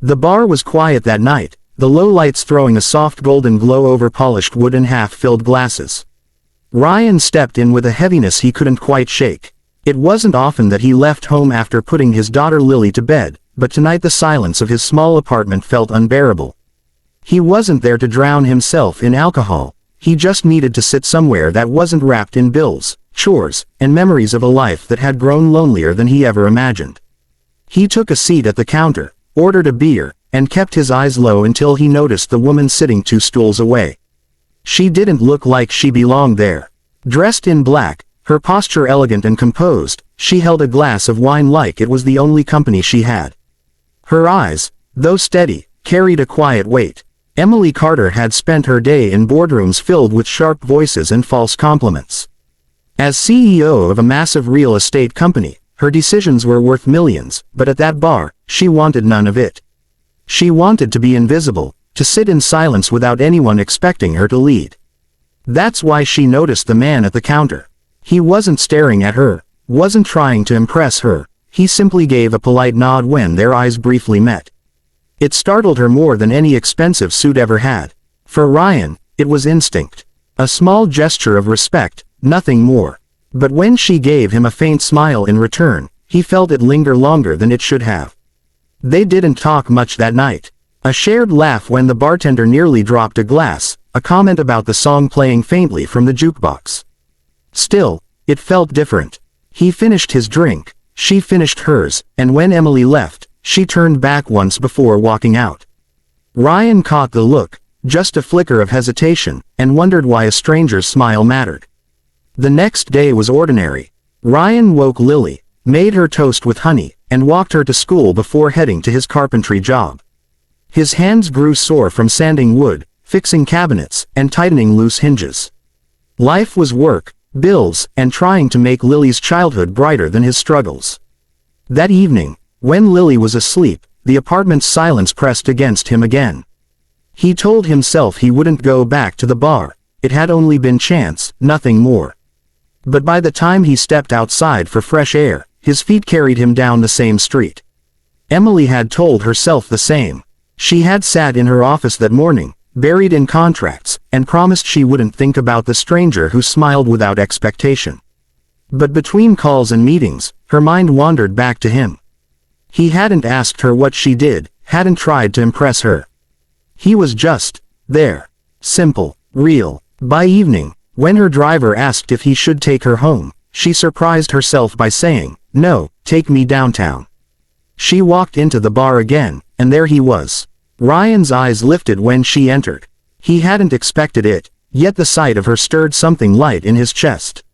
The bar was quiet that night, the low lights throwing a soft golden glow over polished wood and half-filled glasses. Ryan stepped in with a heaviness he couldn't quite shake. It wasn't often that he left home after putting his daughter Lily to bed, but tonight the silence of his small apartment felt unbearable. He wasn't there to drown himself in alcohol, he just needed to sit somewhere that wasn't wrapped in bills, chores, and memories of a life that had grown lonelier than he ever imagined. He took a seat at the counter, ordered a beer, and kept his eyes low until he noticed the woman sitting 2 stools away. She didn't look like she belonged there. Dressed in black, her posture elegant and composed, she held a glass of wine like it was the only company she had. Her eyes, though steady, carried a quiet weight. Emily Carter had spent her day in boardrooms filled with sharp voices and false compliments. As CEO of a massive real estate company, her decisions were worth millions, but at that bar, she wanted none of it. She wanted to be invisible, to sit in silence without anyone expecting her to lead. That's why she noticed the man at the counter. He wasn't staring at her, wasn't trying to impress her, he simply gave a polite nod when their eyes briefly met. It startled her more than any expensive suit ever had. For Ryan, it was instinct. A small gesture of respect, nothing more. But when she gave him a faint smile in return, he felt it linger longer than it should have. They didn't talk much that night. A shared laugh when the bartender nearly dropped a glass, a comment about the song playing faintly from the jukebox. Still, it felt different. He finished his drink, she finished hers, and when Emily left, she turned back once before walking out. Ryan caught the look, just a flicker of hesitation, and wondered why a stranger's smile mattered. The next day was ordinary. Ryan woke Lily, made her toast with honey, and walked her to school before heading to his carpentry job. His hands grew sore from sanding wood, fixing cabinets, and tightening loose hinges. Life was work, bills, and trying to make Lily's childhood brighter than his struggles. That evening, when Lily was asleep, the apartment's silence pressed against him again. He told himself he wouldn't go back to the bar, it had only been chance, nothing more. But by the time he stepped outside for fresh air, his feet carried him down the same street. Emily had told herself the same. She had sat in her office that morning, buried in contracts, and promised she wouldn't think about the stranger who smiled without expectation. But between calls and meetings, her mind wandered back to him. He hadn't asked her what she did, hadn't tried to impress her. He was just there. Simple, real. By evening, when her driver asked if he should take her home, she surprised herself by saying, "No, take me downtown." She walked into the bar again, and there he was. Ryan's eyes lifted when she entered. He hadn't expected it, yet the sight of her stirred something light in his chest.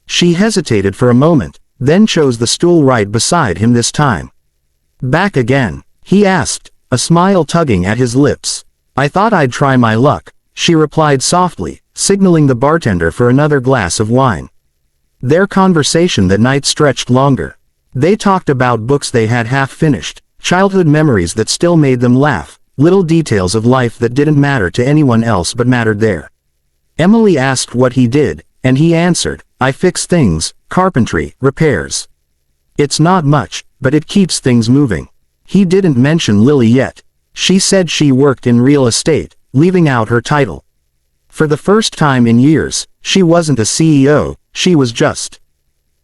She hesitated for a moment, then chose the stool right beside him this time. "Back again?" he asked, a smile tugging at his lips. "I thought I'd try my luck," she replied softly, signaling the bartender for another glass of wine. Their conversation that night stretched longer. They talked about books they had half finished, childhood memories that still made them laugh, little details of life that didn't matter to anyone else but mattered there. Emily asked what he did, and he answered, "I fix things, carpentry, repairs. It's not much, but it keeps things moving." He didn't mention Lily yet. She said she worked in real estate, leaving out her title. For the first time in years, she wasn't a CEO, she was just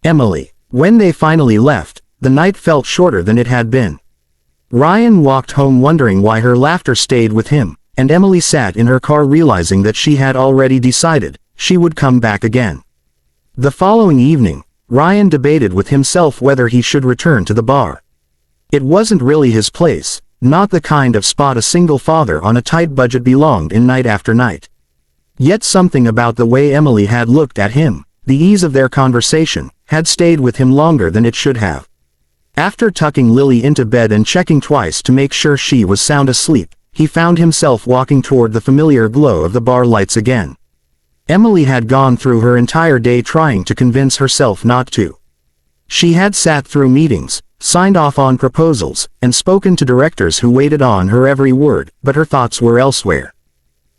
Emily. When they finally left, the night felt shorter than it had been. Ryan walked home wondering why her laughter stayed with him, and Emily sat in her car realizing that she had already decided she would come back again. The following evening, Ryan debated with himself whether he should return to the bar. It wasn't really his place, not the kind of spot a single father on a tight budget belonged in night after night. Yet something about the way Emily had looked at him, the ease of their conversation, had stayed with him longer than it should have. After tucking Lily into bed and checking twice to make sure she was sound asleep, he found himself walking toward the familiar glow of the bar lights again. Emily had gone through her entire day trying to convince herself not to. She had sat through meetings, signed off on proposals, and spoken to directors who waited on her every word, but her thoughts were elsewhere.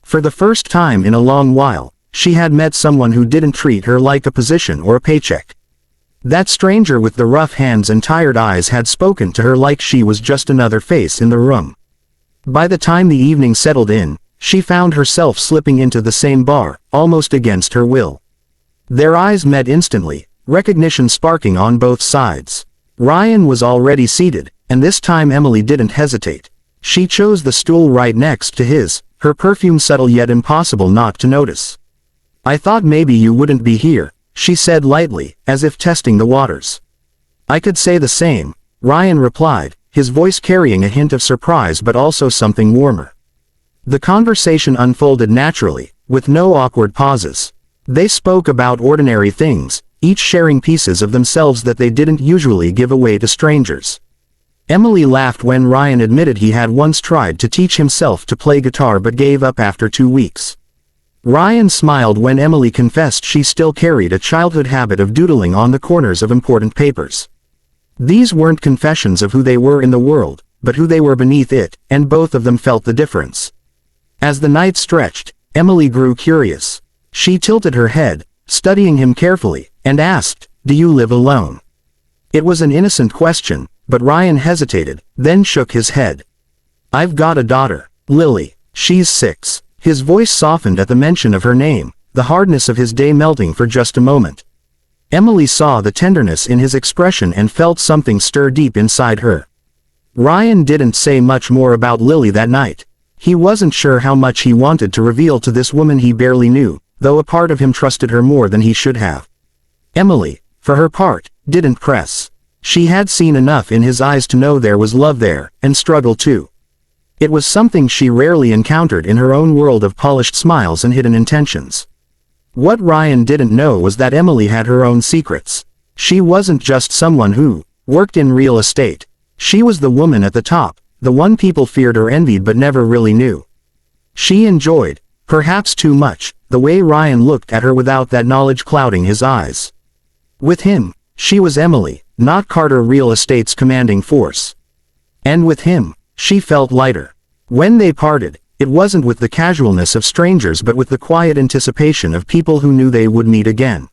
For the first time in a long while, she had met someone who didn't treat her like a position or a paycheck. That stranger with the rough hands and tired eyes had spoken to her like she was just another face in the room. By the time the evening settled in, she found herself slipping into the same bar, almost against her will. Their eyes met instantly, recognition sparking on both sides. Ryan was already seated, and this time Emily didn't hesitate. She chose the stool right next to his, her perfume subtle yet impossible not to notice. "I thought maybe you wouldn't be here," she said lightly, as if testing the waters. "I could say the same," Ryan replied, his voice carrying a hint of surprise but also something warmer. The conversation unfolded naturally, with no awkward pauses. They spoke about ordinary things, each sharing pieces of themselves that they didn't usually give away to strangers. Emily laughed when Ryan admitted he had once tried to teach himself to play guitar but gave up after 2 weeks. Ryan smiled when Emily confessed she still carried a childhood habit of doodling on the corners of important papers. These weren't confessions of who they were in the world, but who they were beneath it, and both of them felt the difference. As the night stretched, Emily grew curious. She tilted her head, studying him carefully, and asked, "Do you live alone?" It was an innocent question, but Ryan hesitated, then shook his head. "I've got a daughter, Lily. She's 6. His voice softened at the mention of her name, the hardness of his day melting for just a moment. Emily saw the tenderness in his expression and felt something stir deep inside her. Ryan didn't say much more about Lily that night. He wasn't sure how much he wanted to reveal to this woman he barely knew, though a part of him trusted her more than he should have. Emily, for her part, didn't press. She had seen enough in his eyes to know there was love there, and struggle too. It was something she rarely encountered in her own world of polished smiles and hidden intentions. What Ryan didn't know was that Emily had her own secrets. She wasn't just someone who worked in real estate. She was the woman at the top, the one people feared or envied but never really knew. She enjoyed, perhaps too much, the way Ryan looked at her without that knowledge clouding his eyes. With him, she was Emily, not Carter Real Estate's commanding force. And with him, she felt lighter. When they parted, it wasn't with the casualness of strangers but with the quiet anticipation of people who knew they would meet again.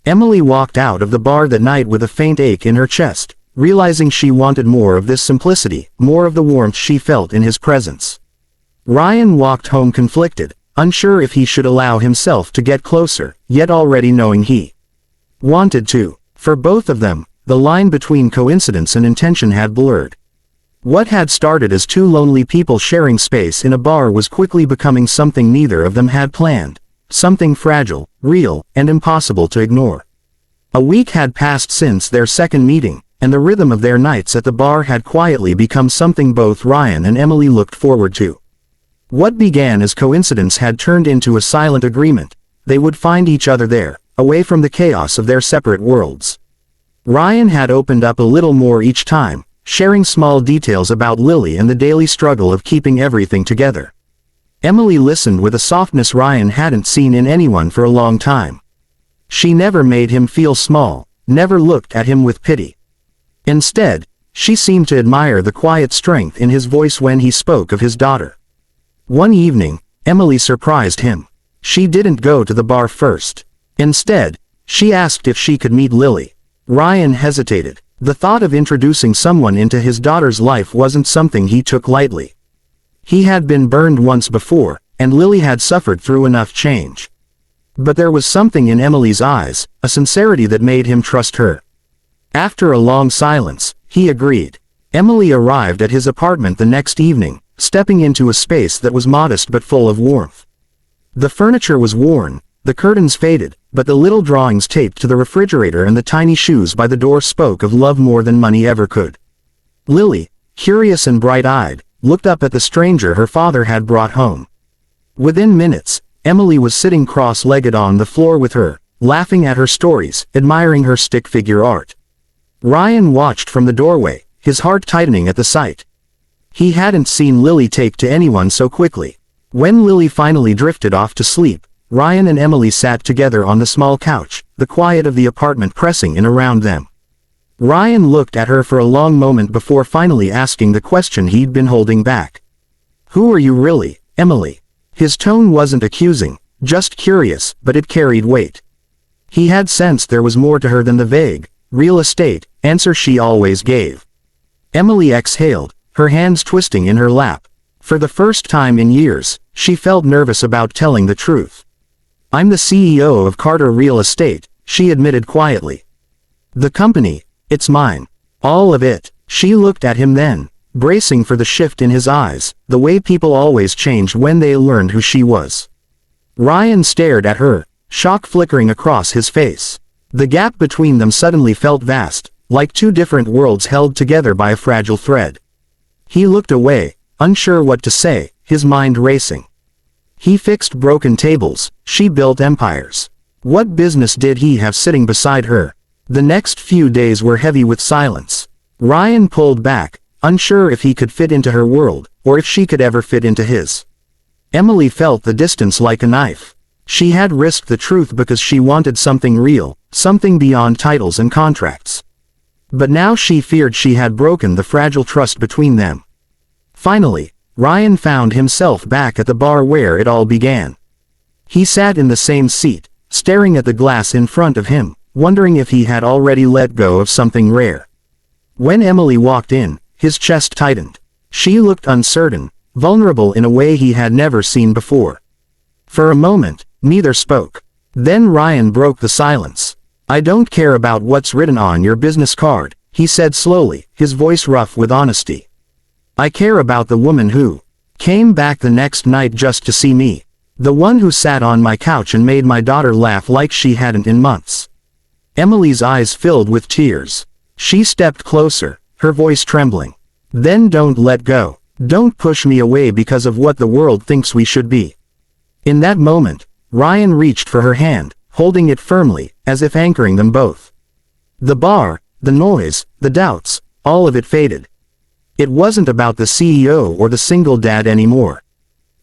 Emily walked out of the bar that night with a faint ache in her chest, realizing she wanted more of this simplicity, more of the warmth she felt in his presence. Ryan walked home conflicted, unsure if he should allow himself to get closer, yet already knowing he wanted to. For both of them, the line between coincidence and intention had blurred. What had started as two lonely people sharing space in a bar was quickly becoming something neither of them had planned, something fragile, real, and impossible to ignore. A week had passed since their second meeting, and the rhythm of their nights at the bar had quietly become something both Ryan and Emily looked forward to. What began as coincidence had turned into a silent agreement. They would find each other there, away from the chaos of their separate worlds. Ryan had opened up a little more each time, sharing small details about Lily and the daily struggle of keeping everything together. Emily listened with a softness Ryan hadn't seen in anyone for a long time. She never made him feel small, never looked at him with pity. Instead, she seemed to admire the quiet strength in his voice when he spoke of his daughter. One evening, Emily surprised him. She didn't go to the bar first. Instead, she asked if she could meet Lily. Ryan hesitated. The thought of introducing someone into his daughter's life wasn't something he took lightly. He had been burned once before, and Lily had suffered through enough change. But there was something in Emily's eyes, a sincerity that made him trust her. After a long silence, he agreed. Emily arrived at his apartment the next evening, stepping into a space that was modest but full of warmth. The furniture was worn, the curtains faded, but the little drawings taped to the refrigerator and the tiny shoes by the door spoke of love more than money ever could. Lily, curious and bright-eyed, looked up at the stranger her father had brought home. Within minutes, Emily was sitting cross-legged on the floor with her, laughing at her stories, admiring her stick figure art. Ryan watched from the doorway, his heart tightening at the sight. He hadn't seen Lily take to anyone so quickly. When Lily finally drifted off to sleep, Ryan and Emily sat together on the small couch, the quiet of the apartment pressing in around them. Ryan looked at her for a long moment before finally asking the question he'd been holding back. "Who are you really, Emily?" His tone wasn't accusing, just curious, but it carried weight. He had sensed there was more to her than the vague, real estate answer she always gave. Emily exhaled, her hands twisting in her lap. For the first time in years, she felt nervous about telling the truth. "I'm the CEO of Carter Real Estate," she admitted quietly. "The company, it's mine. All of it." She looked at him then, bracing for the shift in his eyes, the way people always changed when they learned who she was. Ryan stared at her, shock flickering across his face. The gap between them suddenly felt vast, like two different worlds held together by a fragile thread. He looked away, unsure what to say, his mind racing. He fixed broken tables, she built empires. What business did he have sitting beside her? The next few days were heavy with silence. Ryan pulled back, unsure if he could fit into her world, or if she could ever fit into his. Emily felt the distance like a knife. She had risked the truth because she wanted something real, something beyond titles and contracts. But now she feared she had broken the fragile trust between them. Finally, Ryan found himself back at the bar where it all began. He sat in the same seat, staring at the glass in front of him, wondering if he had already let go of something rare. When Emily walked in, his chest tightened. She looked uncertain, vulnerable in a way he had never seen before. For a moment, neither spoke. Then Ryan broke the silence. "I don't care about what's written on your business card," he said slowly, his voice rough with honesty. "I care about the woman who came back the next night just to see me. The one who sat on my couch and made my daughter laugh like she hadn't in months." Emily's eyes filled with tears. She stepped closer, her voice trembling. "Then don't let go. Don't push me away because of what the world thinks we should be." In that moment, Ryan reached for her hand, holding it firmly, as if anchoring them both. The bar, the noise, the doubts, all of it faded. It wasn't about the CEO or the single dad anymore.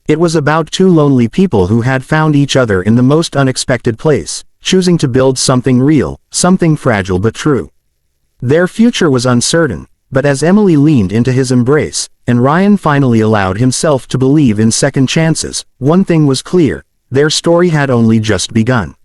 It was about two lonely people who had found each other in the most unexpected place, choosing to build something real, something fragile but true. Their future was uncertain, but as Emily leaned into his embrace, and Ryan finally allowed himself to believe in second chances, one thing was clear: their story had only just begun.